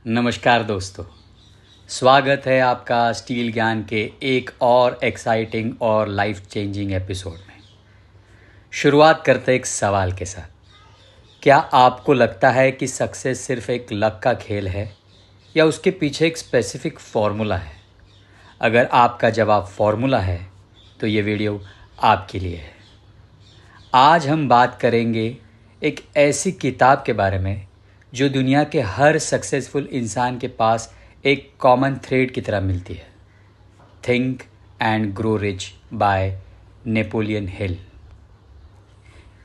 नमस्कार दोस्तों, स्वागत है आपका स्टील ज्ञान के एक और एक्साइटिंग और लाइफ चेंजिंग एपिसोड में। शुरुआत करते एक सवाल के साथ। क्या आपको लगता है कि सक्सेस सिर्फ एक लक का खेल है या उसके पीछे एक स्पेसिफिक फॉर्मूला है? अगर आपका जवाब फॉर्मूला है तो ये वीडियो आपके लिए है। आज हम बात करेंगे एक ऐसी किताब के बारे में जो दुनिया के हर सक्सेसफुल इंसान के पास एक कॉमन थ्रेड की तरह मिलती है। Think and grow rich by Napoleon Hill.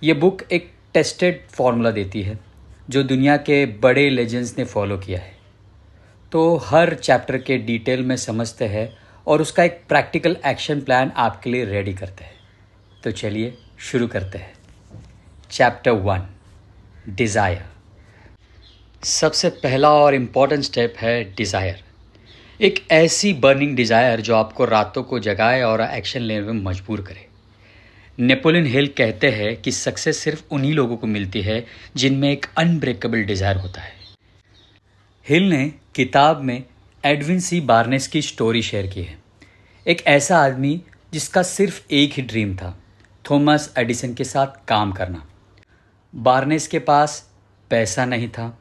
ये बुक एक टेस्टेड फॉर्मूला देती है जो दुनिया के बड़े लेजेंड्स ने फॉलो किया है। तो हर चैप्टर के डिटेल में समझते हैं और उसका एक प्रैक्टिकल एक्शन प्लान आपके लिए रेडी करते हैं। तो चलिए शुरू करते हैं। Chapter 1, desire. सबसे पहला और इम्पॉर्टेंट स्टेप है डिज़ायर। एक ऐसी बर्निंग डिज़ायर जो आपको रातों को जगाए और एक्शन लेने में मजबूर करे। नेपोलियन हिल कहते हैं कि सक्सेस सिर्फ उन्हीं लोगों को मिलती है जिनमें एक अनब्रेकेबल डिज़ायर होता है। हिल ने किताब में एडविन सी बार्नेस की स्टोरी शेयर की है। एक ऐसा आदमी जिसका सिर्फ एक ही ड्रीम था, थॉमस एडिसन के साथ काम करना। बार्नेस के पास पैसा नहीं था,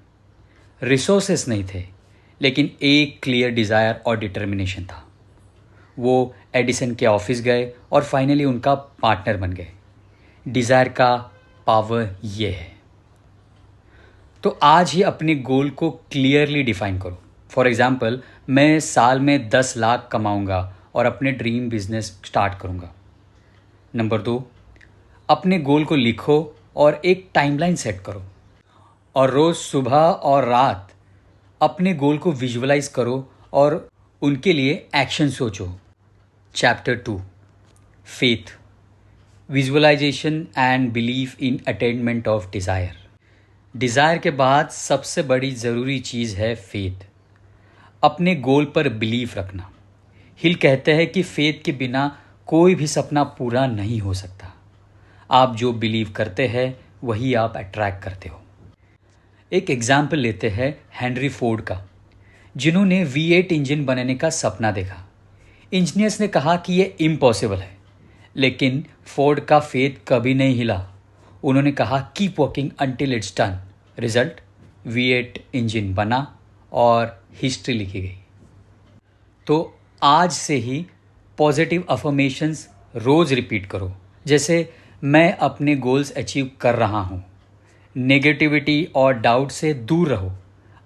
रिसोर्सेस नहीं थे, लेकिन एक क्लियर डिज़ायर और डिटर्मिनेशन था। वो एडिसन के ऑफिस गए और फाइनली उनका पार्टनर बन गए। डिज़ायर का पावर ये है। तो आज ही अपने गोल को क्लियरली डिफाइन करो। फॉर एग्जाम्पल, मैं साल में 10 लाख कमाऊंगा और अपने ड्रीम बिजनेस स्टार्ट करूंगा। नंबर 2, अपने गोल को लिखो और एक टाइमलाइन सेट करो और रोज़ सुबह और रात अपने गोल को विजुअलाइज करो और उनके लिए एक्शन सोचो। Chapter 2, faith, visualization and belief in attainment of desire. Desire के बाद सबसे बड़ी ज़रूरी चीज़ है फेथ, अपने गोल पर बिलीफ रखना। हिल कहते हैं कि फेथ के बिना कोई भी सपना पूरा नहीं हो सकता। आप जो बिलीव करते हैं वही आप अट्रैक्ट करते हो। एक एग्जाम्पल लेते हैं हेनरी फोर्ड का, जिन्होंने V8 इंजन बनाने का सपना देखा। इंजीनियर्स ने कहा कि ये इम्पॉसिबल है, लेकिन फोर्ड का फेथ कभी नहीं हिला। उन्होंने कहा keep working until it's done. Result, V8 engine बना और हिस्ट्री लिखी गई। तो आज से ही पॉजिटिव अफर्मेशंस रोज़ रिपीट करो, जैसे मैं अपने गोल्स अचीव कर रहा हूँ। नेगेटिविटी और डाउट से दूर रहो।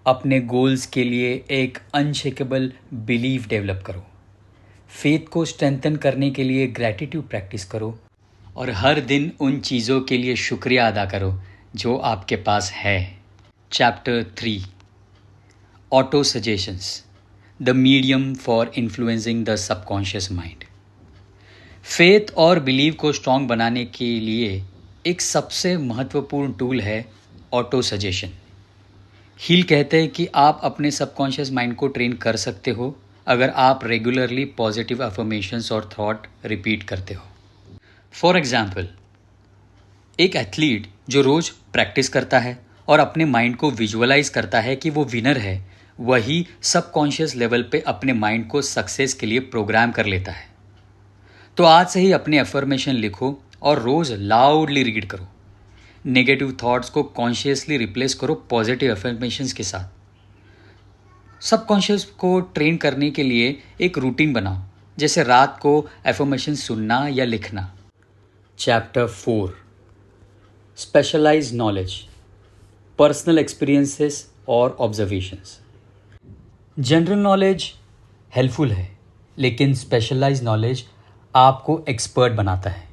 अपने गोल्स के लिए एक अनशेकेबल बिलीफ डेवलप करो। फेथ को स्ट्रेंथन करने के लिए ग्रैटिट्यूड प्रैक्टिस करो और हर दिन उन चीज़ों के लिए शुक्रिया अदा करो जो आपके पास है। Chapter 3, auto suggestions, the medium for influencing the subconscious mind. Faith और बिलीव को स्ट्रॉन्ग बनाने के लिए एक सबसे महत्वपूर्ण टूल है ऑटो सजेशन। हिल कहते हैं कि आप अपने सबकॉन्शियस माइंड को ट्रेन कर सकते हो अगर आप रेगुलरली पॉजिटिव अफर्मेशंस और थॉट रिपीट करते हो। फॉर एग्जाम्पल, एक एथलीट जो रोज़ प्रैक्टिस करता है और अपने माइंड को विजुअलाइज करता है कि वो विनर है, वही सबकॉन्शियस लेवल पे अपने माइंड को सक्सेस के लिए प्रोग्राम कर लेता है। तो आज से ही अपने अफर्मेशन लिखो और रोज़ लाउडली रीड करो। नेगेटिव थॉट्स को कॉन्शियसली रिप्लेस करो पॉजिटिव अफर्मेशंस के साथ। सबकॉन्शियस को ट्रेन करने के लिए एक रूटीन बनाओ, जैसे रात को अफर्मेशन सुनना या लिखना। Chapter 4, specialized knowledge, personal experiences और ऑब्जर्वेशंस। जनरल नॉलेज हेल्पफुल है, लेकिन स्पेशलाइज्ड नॉलेज आपको एक्सपर्ट बनाता है।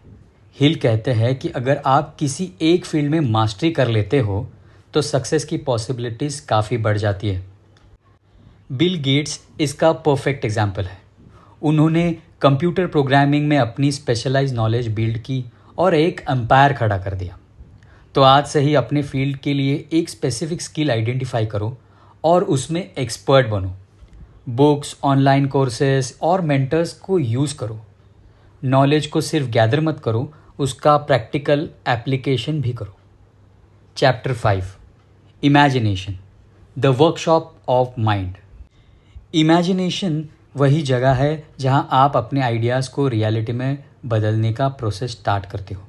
हिल कहते हैं कि अगर आप किसी एक फील्ड में मास्टरी कर लेते हो तो सक्सेस की पॉसिबिलिटीज़ काफ़ी बढ़ जाती है। बिल गेट्स इसका परफेक्ट एग्जाम्पल है। उन्होंने कंप्यूटर प्रोग्रामिंग में अपनी स्पेशलाइज्ड नॉलेज बिल्ड की और एक एम्पायर खड़ा कर दिया। तो आज से ही अपने फील्ड के लिए एक स्पेसिफिक स्किल आइडेंटिफाई करो और उसमें एक्सपर्ट बनो। बुक्स, ऑनलाइन कोर्सेज और मेंटर्स को यूज़ करो। नॉलेज को सिर्फ गैदर मत करो, उसका प्रैक्टिकल एप्लीकेशन भी करो। Chapter 5, imagination, the workshop of mind. Imagination वही जगह है जहां आप अपने आइडियाज़ को रियलिटी में बदलने का प्रोसेस स्टार्ट करते हो।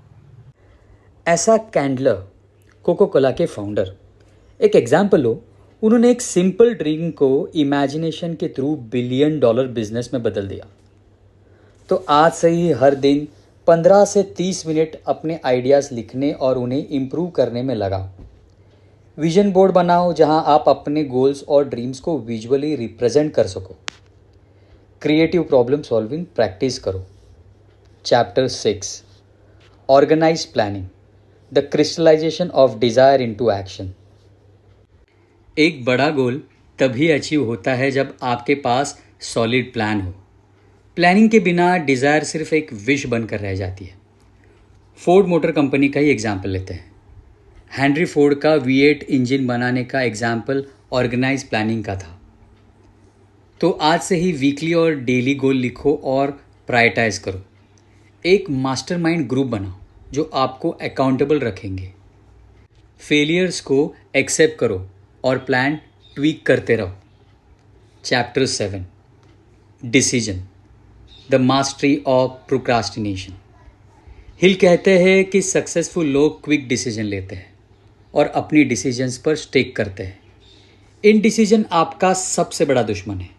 ऐसा कैंडलर, कोको कोला के फाउंडर, एक एग्जाम्पल लो। उन्होंने एक सिंपल ड्रिंक को इमेजिनेशन के थ्रू बिलियन डॉलर बिजनेस में बदल दिया। तो आज से ही हर दिन 15 से 30 मिनट अपने आइडियाज़ लिखने और उन्हें इम्प्रूव करने में लगाओ। विजन बोर्ड बनाओ जहां आप अपने गोल्स और ड्रीम्स को विजुअली रिप्रेजेंट कर सको। क्रिएटिव प्रॉब्लम सॉल्विंग प्रैक्टिस करो। Chapter 6, organize planning, the crystallization of desire into action. एक बड़ा गोल तभी अचीव होता है जब आपके पास सॉलिड प्लान हो। प्लानिंग के बिना डिज़ायर सिर्फ एक विश बनकर रह जाती है। फोर्ड मोटर कंपनी का ही एग्जाम्पल लेते हैं। हेनरी फोर्ड का V8 इंजन बनाने का एग्जाम्पल ऑर्गेनाइज प्लानिंग का था। तो आज से ही वीकली और डेली गोल लिखो और प्रायोरिटाइज करो। एक मास्टरमाइंड ग्रुप बनाओ जो आपको अकाउंटेबल रखेंगे। फेलियर्स को एक्सेप्ट करो और प्लान ट्वीक करते रहो। Chapter 7, decision, the mastery of procrastination. Hill कहते हैं कि सक्सेसफुल लोग क्विक डिसीजन लेते हैं और अपनी डिसीजंस पर स्टिक करते हैं। इन डिसीजन आपका सबसे बड़ा दुश्मन है।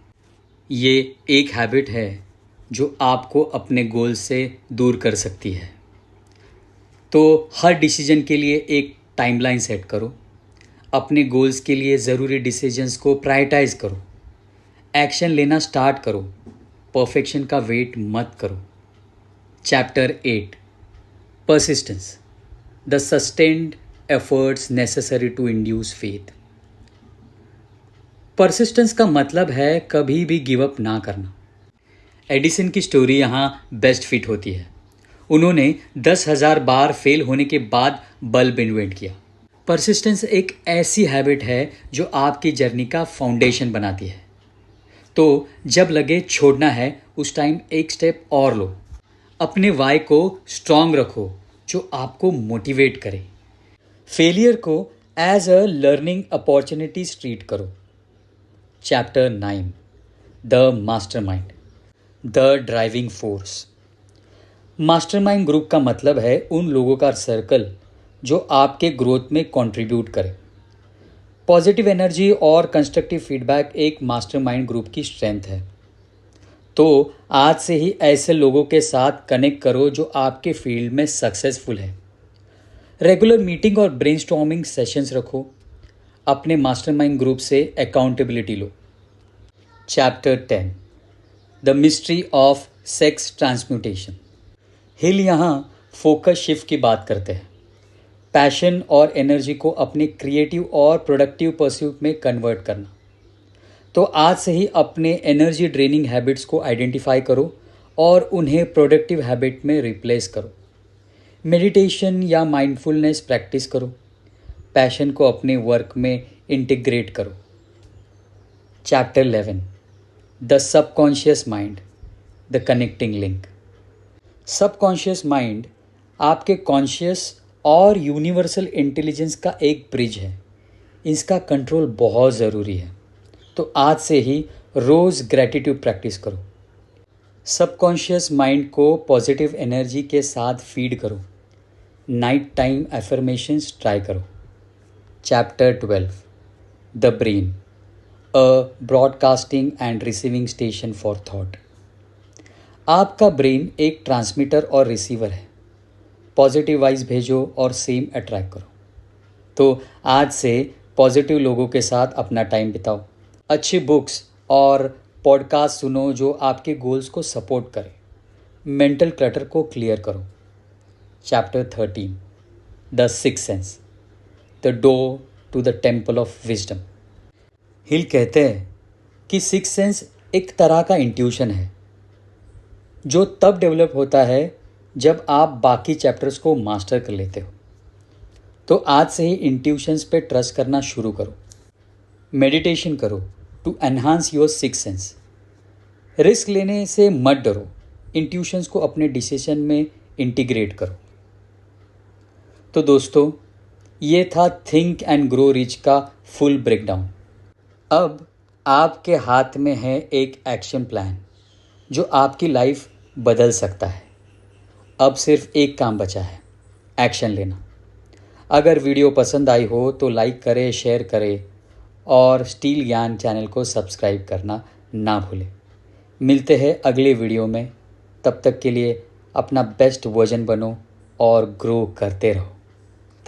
ये एक हैबिट है जो आपको अपने गोल से दूर कर सकती है। तो हर डिसीजन के लिए एक टाइमलाइन सेट करो। अपने गोल्स के लिए ज़रूरी डिसीजंस को प्रायोरिटाइज करो। एक्शन लेना स्टार्ट करो। परफेक्शन का वेट मत करो। Chapter 8, persistence, the sustained efforts necessary to induce faith. Persistence का मतलब है कभी भी गिव अप ना करना। एडिसन की स्टोरी यहाँ बेस्ट फिट होती है। उन्होंने 10,000 बार फेल होने के बाद बल्ब इन्वेंट किया। परसिस्टेंस एक ऐसी हैबिट है जो आपकी जर्नी का फाउंडेशन बनाती है। तो जब लगे छोड़ना है उस टाइम एक स्टेप और लो। अपने वाई को स्ट्रांग रखो जो आपको मोटिवेट करे। फेलियर को as a learning opportunities treat करो। Chapter 9, the mastermind, the driving force. Mastermind group का मतलब है उन लोगों का सर्कल जो आपके ग्रोथ में कंट्रीब्यूट करे। पॉजिटिव एनर्जी और कंस्ट्रक्टिव फीडबैक एक मास्टरमाइंड ग्रुप की स्ट्रेंथ है। तो आज से ही ऐसे लोगों के साथ कनेक्ट करो जो आपके फील्ड में सक्सेसफुल है। रेगुलर मीटिंग और ब्रेनस्टॉर्मिंग सेशंस रखो। अपने मास्टरमाइंड ग्रुप से अकाउंटेबिलिटी लो। Chapter 10, the mystery of sex transmutation. Hill यहाँ फोकस शिफ्ट की बात करते हैं। पैशन और एनर्जी को अपने क्रिएटिव और प्रोडक्टिव परस्यूट में कन्वर्ट करना। तो आज से ही अपने एनर्जी ड्रेनिंग हैबिट्स को आइडेंटिफाई करो और उन्हें प्रोडक्टिव हैबिट में रिप्लेस करो। मेडिटेशन या माइंडफुलनेस प्रैक्टिस करो। पैशन को अपने वर्क में इंटीग्रेट करो। Chapter 11, the subconscious mind, the connecting link. Subconscious mind आपके कॉन्शियस और यूनिवर्सल इंटेलिजेंस का एक ब्रिज है। इसका कंट्रोल बहुत ज़रूरी है। तो आज से ही रोज़ ग्रैटिट्यूड प्रैक्टिस करो। सबकॉन्शियस माइंड को पॉजिटिव एनर्जी के साथ फीड करो। नाइट टाइम एफर्मेशंस ट्राई करो। Chapter 12, the brain, a broadcasting and receiving station for thought. आपका ब्रेन एक ट्रांसमीटर और रिसीवर है। पॉजिटिव वाइज भेजो और सेम अट्रैक्ट करो। तो आज से पॉजिटिव लोगों के साथ अपना टाइम बिताओ। अच्छी बुक्स और पॉडकास्ट सुनो जो आपके गोल्स को सपोर्ट करें। मेंटल क्लटर को क्लियर करो। Chapter 13, the sixth sense, the door to the temple of wisdom. Hill कहते हैं कि सिक्स्थ सेंस एक तरह का इंट्यूशन है जो तब डेवलप होता है जब आप बाकी चैप्टर्स को मास्टर कर लेते हो। तो आज से ही इंट्यूशंस पे ट्रस्ट करना शुरू करो। मेडिटेशन करो to enhance your sixth sense. Risk लेने से मत डरो। इंट्यूशंस को अपने डिसीजन में इंटीग्रेट करो। तो दोस्तों, ये था थिंक एंड ग्रो रिच का फुल ब्रेकडाउन। अब आपके हाथ में है एक एक्शन प्लान जो आपकी लाइफ बदल सकता है। अब सिर्फ एक काम बचा है, एक्शन लेना। अगर वीडियो पसंद आई हो तो लाइक करें, शेयर करें और स्टील ज्ञान चैनल को सब्सक्राइब करना ना भूलें। मिलते हैं अगले वीडियो में। तब तक के लिए अपना बेस्ट वर्जन बनो और ग्रो करते रहो।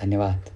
धन्यवाद।